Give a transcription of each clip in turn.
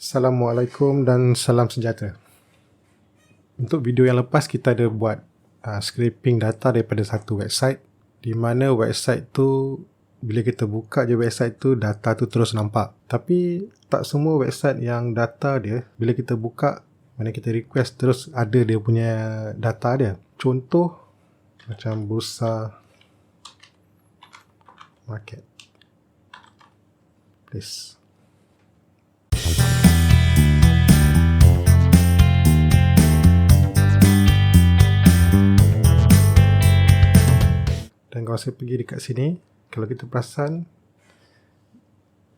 Assalamualaikum dan salam sejahtera. Untuk video yang lepas kita ada buat scraping data daripada satu website, di mana website tu bila kita buka je website tu, data tu terus nampak. Tapi tak semua website yang data dia bila kita buka, mana kita request terus ada dia punya data dia. Contoh macam Bursa Market Place. Dan kalau saya pergi dekat sini, kalau kita perasan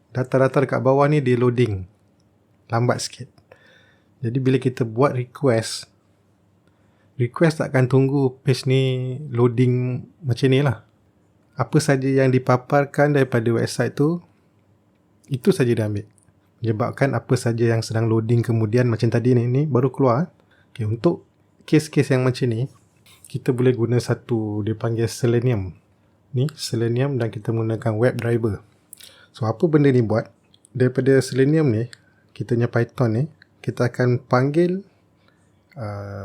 data-data dekat bawah ni dia loading lambat sikit. Jadi bila kita buat request tak akan tunggu page ni loading macam ni lah. Apa saja yang dipaparkan daripada website tu, itu saja dia ambil. Menyebabkan apa saja yang sedang loading kemudian macam tadi ni baru keluar. Okay, untuk kes-kes yang macam ni, kita boleh guna satu, dia panggil Selenium. Ni Selenium dan kita menggunakan WebDriver. So apa benda ni buat? Daripada Selenium ni, kita punya Python ni, kita akan panggil,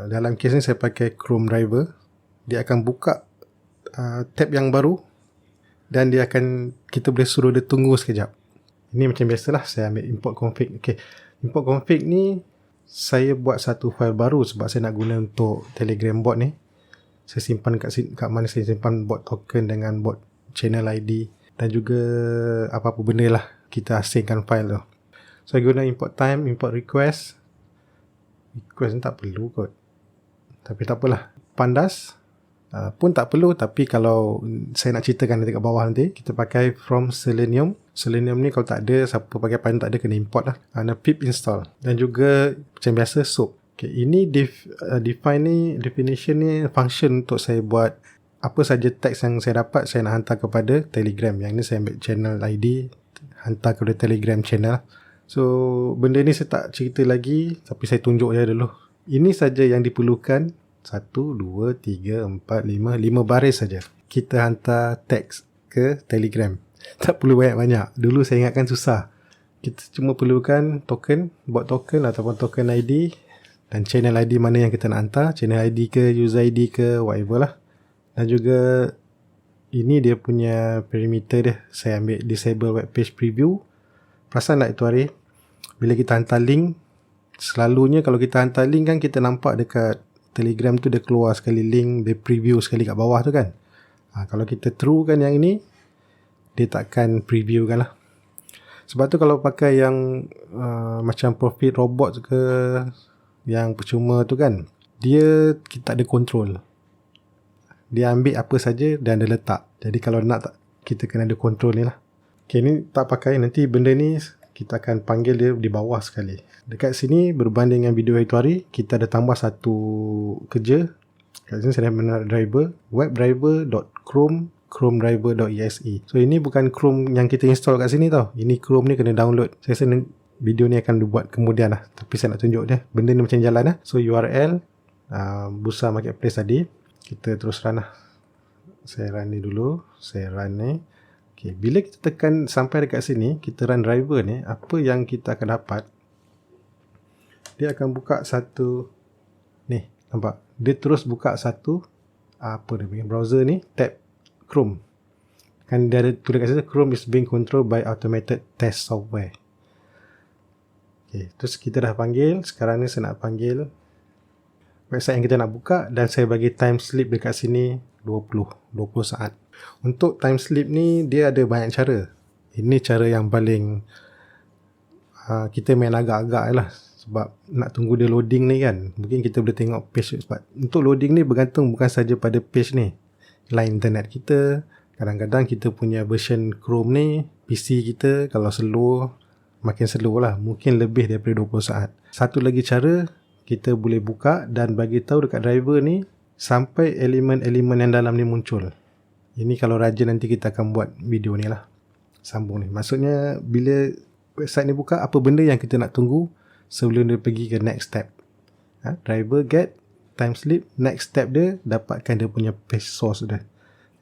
dalam kes ni saya pakai Chrome driver. Dia akan buka tab yang baru dan kita boleh suruh dia tunggu sekejap. Ini macam biasalah, saya ambil import config. Okay, import config ni saya buat satu file baru sebab saya nak guna untuk Telegram bot ni. Saya simpan kat mana saya simpan bot token dengan bot channel ID dan juga apa-apa benda lah kita asingkan file tu. So saya guna import time, import request. Request ni tak perlu kot, tapi tak apalah. Pandas pun tak perlu, tapi kalau saya nak ceritakan nanti kat bawah nanti, kita pakai from Selenium. Selenium ni kalau tak ada, siapa pakai Python tak ada, kena import lah. Pip install. Dan juga macam biasa SOAP. Okay, ini definition ni function untuk saya buat apa saja teks yang saya dapat, saya nak hantar kepada Telegram. Yang ni saya ambil channel ID, hantar kepada Telegram channel. So benda ni saya tak cerita lagi, tapi saya tunjuk je dulu. Ini saja yang diperlukan. 1, 2, 3, 4, 5 baris saja kita hantar teks ke Telegram. Tak perlu banyak-banyak. Dulu saya ingatkan susah. Kita cuma perlukan token, bot token ataupun token ID dan channel ID mana yang kita nak hantar, channel ID ke user ID ke whatever lah. Dan juga ini dia punya perimeter dia, saya ambil disable web page preview. Perasan tak itu hari bila kita hantar link, selalunya kalau kita hantar link kan kita nampak dekat Telegram tu dia keluar sekali link, dia preview sekali kat bawah tu kan. Kalau kita true kan yang ini, dia takkan preview kan lah. Sebab tu kalau pakai yang macam Profit Robot ke, yang percuma tu kan, kita ada control. Dia ambil apa saja dan dia letak. Jadi kalau nak kita kena ada control ni lah. Okay, ni tak pakai, nanti benda ni kita akan panggil dia di bawah sekali. Dekat sini berbanding dengan video itu hari, kita ada tambah satu kerja. Kat sini saya ada driver, webdriver.chrome.driver.exe. So ini bukan Chrome yang kita install kat sini tau. Ini Chrome ni kena download. Saya rasa video ni akan dibuat kemudian lah. Tapi saya nak tunjuk dia. Benda ni macam jalan lah. So URL, Bursa Marketplace tadi. Kita terus run lah. Saya run ni dulu. Saya run ni. Okay, bila kita tekan sampai dekat sini, kita run driver ni, apa yang kita akan dapat, dia akan buka satu ni, nampak? Dia terus buka satu browser ni, tab Chrome. Kan dia ada tulis kat situ, Chrome is being controlled by automated test software. Okay, terus kita dah panggil. Sekarang ni saya nak panggil website yang kita nak buka dan saya bagi time slip dekat sini 20 saat. Untuk time slip ni dia ada banyak cara. Ini cara yang paling kita main agak-agak lah, sebab nak tunggu dia loading ni kan. Mungkin kita boleh tengok page, sebab untuk loading ni bergantung bukan saja pada page ni, line internet kita. Kadang-kadang kita punya version Chrome ni, PC kita kalau slow, makin slow lah, mungkin lebih daripada 20 saat. Satu lagi cara, kita boleh buka dan bagi tahu dekat driver ni sampai elemen-elemen yang dalam ni muncul. Ini kalau rajin nanti kita akan buat video ni lah, sambung ni. Maksudnya bila website ni buka, apa benda yang kita nak tunggu sebelum dia pergi ke next step. Driver get time slip, next step dia dapatkan dia punya page source dia,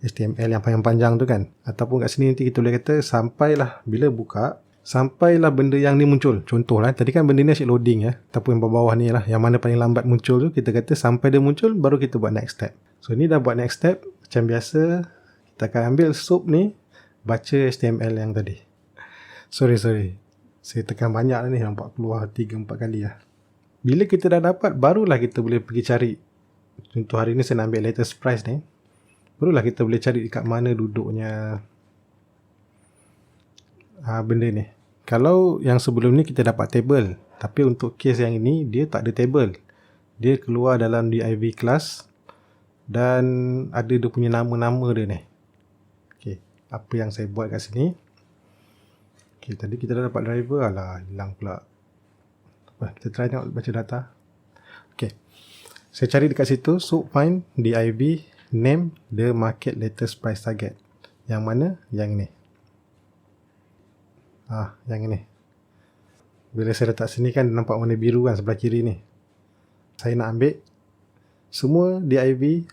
HTML yang panjang-panjang tu kan. Ataupun kat sini nanti kita boleh kata sampailah bila buka, sampailah benda yang ni muncul. Contohlah, tadi kan benda ni asyik loading ya, ataupun yang bawah ni lah, yang mana paling lambat muncul tu, kita kata sampai dia muncul, baru kita buat next step. So ni dah buat next step. Macam biasa, kita akan ambil SOAP ni, baca HTML yang tadi. Sorry, saya tekan banyak lah ni, nampak keluar 3-4 kali lah. Bila kita dah dapat, barulah kita boleh pergi cari. Contoh hari ni saya nak ambil latest price ni, barulah kita boleh cari dekat mana duduknya benda ni. Kalau yang sebelum ni kita dapat table, tapi untuk case yang ini dia tak ada table. Dia keluar dalam div class dan ada dia punya nama-nama dia ni. Okey, apa yang saya buat kat sini? Okey, tadi kita dah dapat driver, alah hilang pula. Kita try tengok baca data. Okey. Saya cari dekat situ, SOAP find div name the market latest price target. Yang mana? Yang ini. Yang ini. Bila saya letak sini kan nampak warna biru kan sebelah kiri ni. Saya nak ambil semua div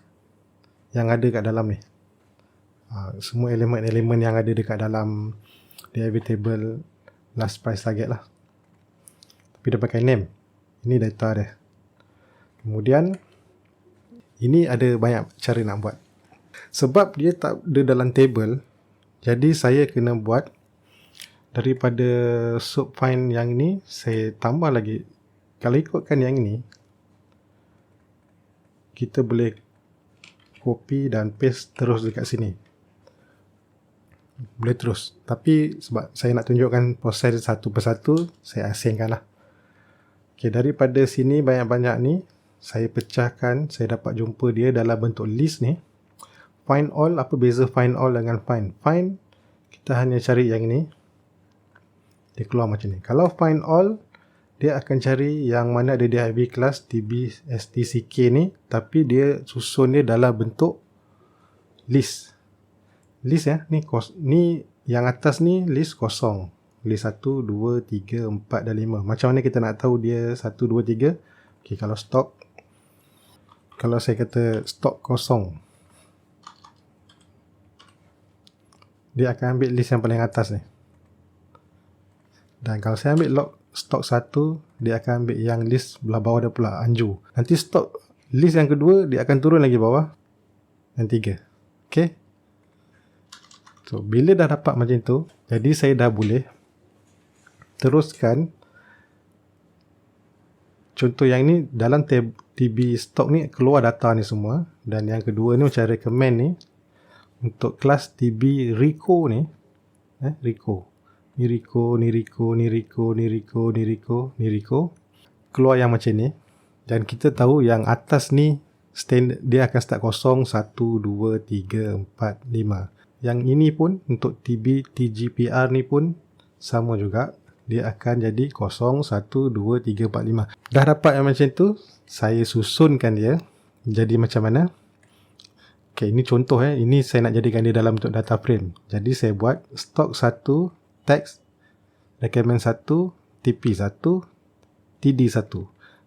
yang ada kat dalam ni. Semua elemen-elemen yang ada dekat dalam div table last price target lah. Tapi dia pakai name. Ini data dia. Kemudian ini ada banyak cara nak buat. Sebab dia tak ada dalam table, jadi saya kena buat daripada SOAP find yang ni, saya tambah lagi. Kalau ikutkan yang ni, kita boleh copy dan paste terus dekat sini. Boleh terus. Tapi sebab saya nak tunjukkan proses satu persatu, saya asingkan lah. Okay, daripada sini banyak-banyak ni, saya pecahkan, saya dapat jumpa dia dalam bentuk list ni. Find all, apa beza find all dengan find? Find, kita hanya cari yang ni. Dia keluar macam ni. Kalau find all, dia akan cari yang mana ada div class dbstck ni, tapi dia susun dia dalam bentuk list. List ya, ni yang atas ni list kosong. List 1, 2, 3, 4 dan 5. Macam mana kita nak tahu dia 1, 2, 3? Okay, kalau stock, kalau saya kata stock kosong, dia akan ambil list yang paling atas ni. Dan kalau saya ambil log stok 1, dia akan ambil yang list belah bawah dia pula, Anju. Nanti stok list yang kedua, dia akan turun lagi bawah. Yang 3. Okay. So, bila dah dapat macam tu, jadi saya dah boleh teruskan. Contoh yang ni, dalam DB stok ni, keluar data ni semua. Dan yang kedua ni, macam recommend ni, untuk kelas DB Rico ni, Rico. Ni Rico. Keluar yang macam ni. Dan kita tahu yang atas ni standard, dia akan start kosong 1, 2, 3, 4, 5. Yang ini pun untuk TGPR ni pun sama juga. Dia akan jadi kosong 1, 2, 3, 4, 5. Dah dapat yang macam tu, saya susunkan dia jadi macam mana. Okay, ini contoh ini saya nak jadikan dia dalam bentuk data frame. Jadi saya buat stock 1 text, recommend 1, TP1, TD1.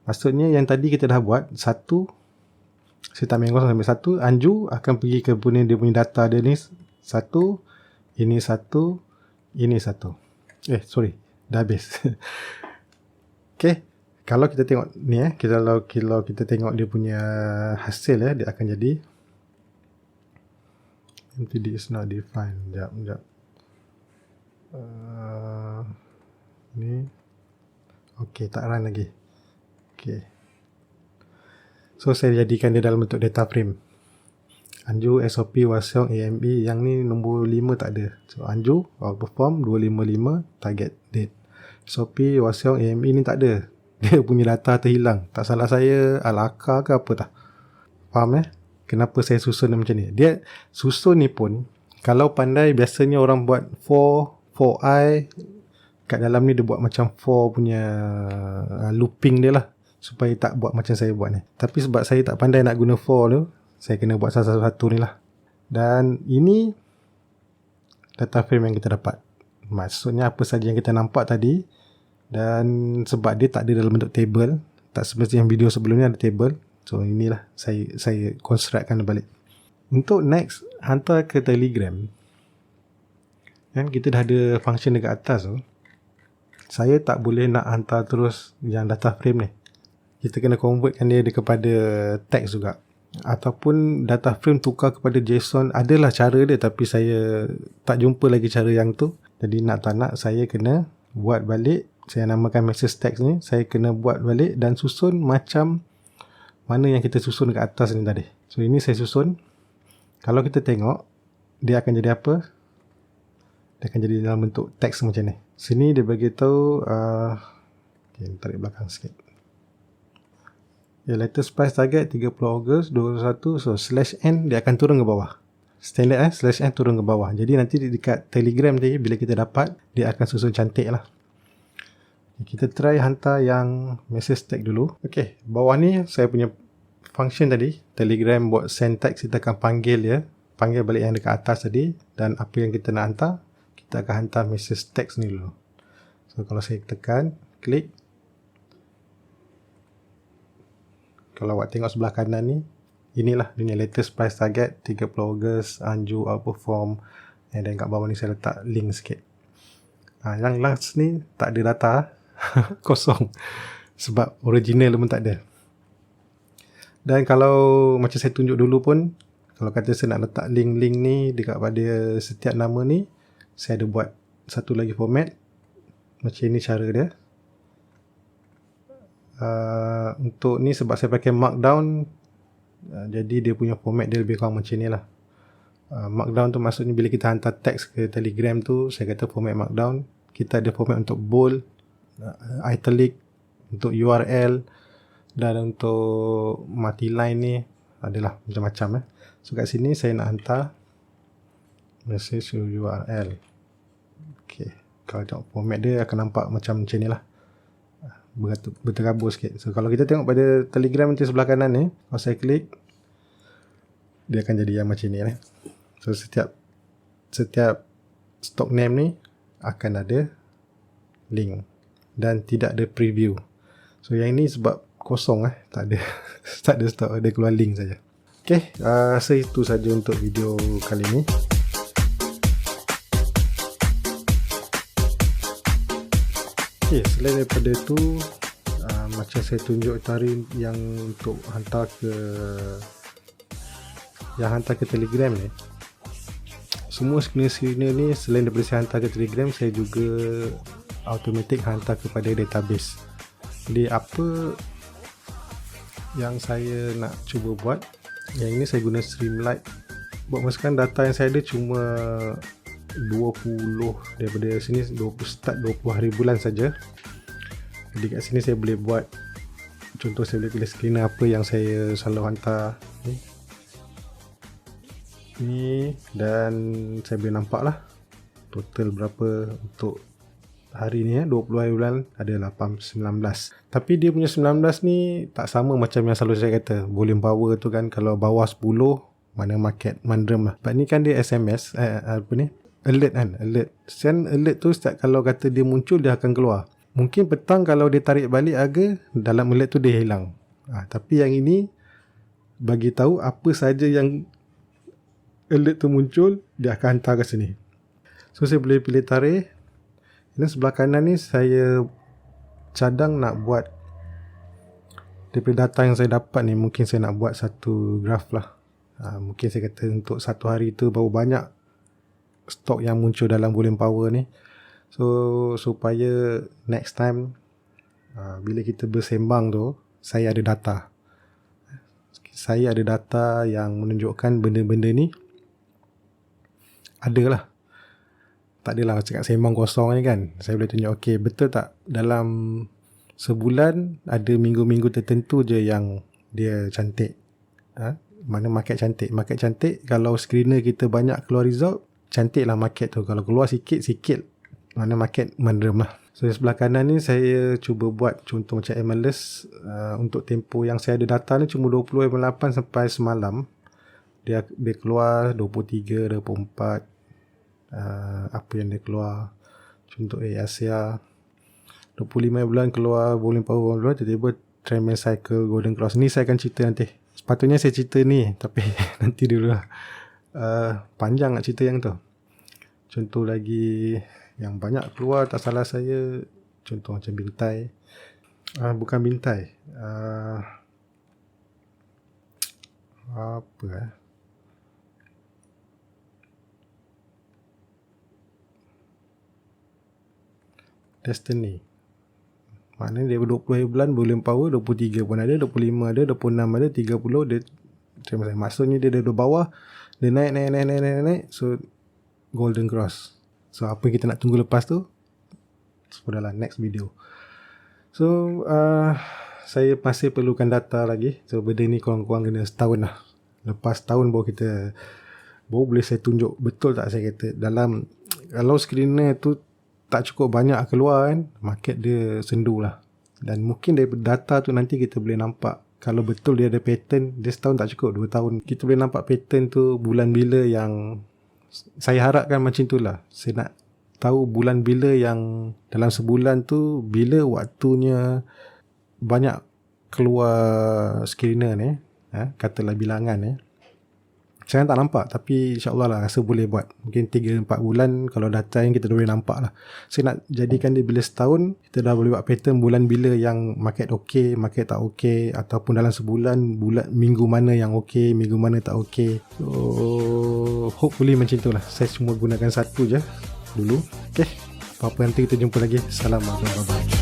Maksudnya yang tadi kita dah buat 1, saya tak main kosong sampai 1, Anju akan pergi ke dia punya data dia ni 1, ini 1, ini 1. Sorry, dah habis. Okay, kalau kita tengok ni kalau kita tengok dia punya hasil dia akan jadi MTD is not defined. Sekejap. Ni okey, tak run lagi. Okey, so saya jadikan dia dalam bentuk data frame. Anju, SOP, Wasiong, AME. Yang ni nombor 5 tak ada. So Anju outperform 255, target date. SOP, Wasiong, AME ni tak ada. Dia punya data terhilang. Tak salah saya, Al-Aka ke apa tak. Faham kenapa saya susun macam ni? Dia susun ni pun, kalau pandai, biasanya orang buat 4i kat dalam ni, dia buat macam 4 punya looping dia lah, supaya tak buat macam saya buat ni. Tapi sebab saya tak pandai nak guna 4 tu, saya kena buat satu-satu ni lah. Dan ini data frame yang kita dapat. Maksudnya apa saja yang kita nampak tadi. Dan sebab dia tak ada dalam bentuk table, tak seperti yang video sebelum ni ada table. So inilah saya constructkan balik. Untuk next, hantar ke Telegram. Kan kita dah ada function dekat atas tu. saya tak boleh nak hantar terus yang data frame ni. Kita kena convertkan dia kepada text juga. Ataupun data frame tukar kepada JSON. Adalah cara dia, tapi saya tak jumpa lagi cara yang tu. Jadi nak tak nak, saya kena buat balik. Saya namakan message text ni. Saya kena buat balik dan susun macam mana yang kita susun kat atas ni tadi. So ini saya susun. Kalau kita tengok, dia akan jadi apa? Dia akan jadi dalam bentuk teks macam ni. Sini dia bagi tahu okay, tarik belakang sikit. Latest price target 30 Ogos 2021. So /n dia akan turun ke bawah. Standard /n turun ke bawah. Jadi nanti dekat Telegram tadi bila kita dapat, dia akan susun cantik lah. Kita try hantar yang message tag dulu. Okay, bawah ni saya punya function tadi. Telegram buat send text, kita akan panggil dia. Panggil balik yang dekat atas tadi. Dan apa yang kita nak hantar, kita akan hantar message text ni dulu. So kalau saya tekan, klik. Kalau awak tengok sebelah kanan ni, inilah dunia latest price target 30 Ogos, Anju outperform. And then kat bawah ni saya letak link sikit. Yang last ni tak ada data. Kosong. Sebab original pun tak ada. Dan kalau macam saya tunjuk dulu pun, kalau kata saya nak letak link-link ni dekat pada setiap nama ni, saya ada buat satu lagi format. Macam ni cara dia. Untuk ni sebab saya pakai markdown, jadi dia punya format dia lebih kurang macam ni lah. Markdown tu maksudnya bila kita hantar teks ke Telegram tu, saya kata format markdown. Kita ada format untuk bold, italic, untuk URL, dan untuk multi-line ni adalah macam-macam. So kat sini saya nak hantar message URL. Okay, kalau tengok format dia akan nampak macam ni lah, berterabur sikit. So kalau kita tengok pada Telegram nanti sebelah kanan ni, kalau saya klik, dia akan jadi yang macam ni lah. So setiap stock name ni akan ada link dan tidak ada preview. So yang ini sebab kosong tak ada stock, ada keluar link saja. Okay, so itu saja untuk video kali ini. Okay, selain daripada tu, macam saya tunjuk tadi yang untuk hantar ke Telegram ni, semua screener ni selain daripada saya hantar ke Telegram, saya juga automatic hantar kepada database. Jadi apa yang saya nak cuba buat, yang ini saya guna Streamlit. Buat masa data yang saya ada cuma 20, daripada sini 20 hari bulan saja. Jadi kat sini saya boleh buat, contoh saya boleh pilih screener apa yang saya selalu hantar ni, dan saya boleh nampak lah total berapa untuk hari ni 20 hari bulan ada 19. Tapi dia punya 19 ni tak sama macam yang selalu saya kata. Volume power tu kan, kalau bawah 10 mana market mandem lah. Sebab ni kan dia SMS alert kan, alert. Send alert tu setiap kalau kata dia muncul, dia akan keluar. Mungkin petang kalau dia tarik balik harga, dalam alert tu dia hilang. Tapi yang ini bagi tahu apa saja yang alert tu muncul, dia akan hantar ke sini. So saya boleh pilih tarikh. Dan sebelah kanan ni saya cadang nak buat daripada data yang saya dapat ni, mungkin saya nak buat satu graf lah. Mungkin saya kata untuk satu hari tu baru banyak stok yang muncul dalam volume power ni. So supaya next time bila kita bersembang tu, saya ada data. Saya ada data yang menunjukkan benda-benda ni adalah. Tak adalah cakap sembang kosong ni kan. Saya boleh tunjuk, okay, betul tak dalam sebulan ada minggu-minggu tertentu je yang dia cantik. Mana market cantik. Market cantik, kalau screener kita banyak keluar result, cantik lah market tu. Kalau keluar sikit-sikit, mana market mandem lah. So sebelah kanan ni saya cuba buat contoh macam MLS. Untuk tempoh yang saya ada data ni cuma 20.8 sampai semalam. Dia keluar 23, 24. Apa yang dia keluar, contoh Asia 25 bulan keluar volume power bulan, tiba-tiba trend cycle golden cross. Ni saya akan cerita nanti. Sepatutnya saya cerita ni, tapi nanti dulu lah. Panjang nak cerita yang tu. Contoh lagi yang banyak keluar, tak salah saya, Contoh macam bintai. Bukan bintai. Apa Destiny. Maknanya dia 20 hari bulan, Brilliant Power 23 pun ada, 25 ada, 26 ada, 30 dia maksudnya dia ada bawah, dia naik. So Golden Cross. So apa yang kita nak tunggu lepas tu, sudahlah next video. So saya masih perlukan data lagi. So benda ni kurang-kurang kena setahun lah. Lepas tahun baru boleh saya tunjuk betul tak saya kata dalam, kalau screener tu tak cukup banyak keluar kan, market dia sendu lah. Dan mungkin dari data tu nanti kita boleh nampak kalau betul dia ada pattern. Dia setahun tak cukup, 2 tahun kita boleh nampak pattern tu bulan bila yang saya harapkan macam tu lah. Saya nak tahu bulan bila yang dalam sebulan tu bila waktunya banyak keluar screener ni, katalah bilangan saya tak nampak, tapi insyaAllah lah rasa boleh buat. Mungkin 3-4 bulan kalau data yang kita dah boleh nampak lah. Saya nak jadikan dia bila setahun kita dah boleh buat pattern bulan bila yang market okey, market tak okey, ataupun dalam sebulan minggu mana yang okey, minggu mana tak okey. So hopefully macam tu lah. Saya cuma gunakan satu je dulu. Okay, apa-apa nanti kita jumpa lagi. Assalamualaikum.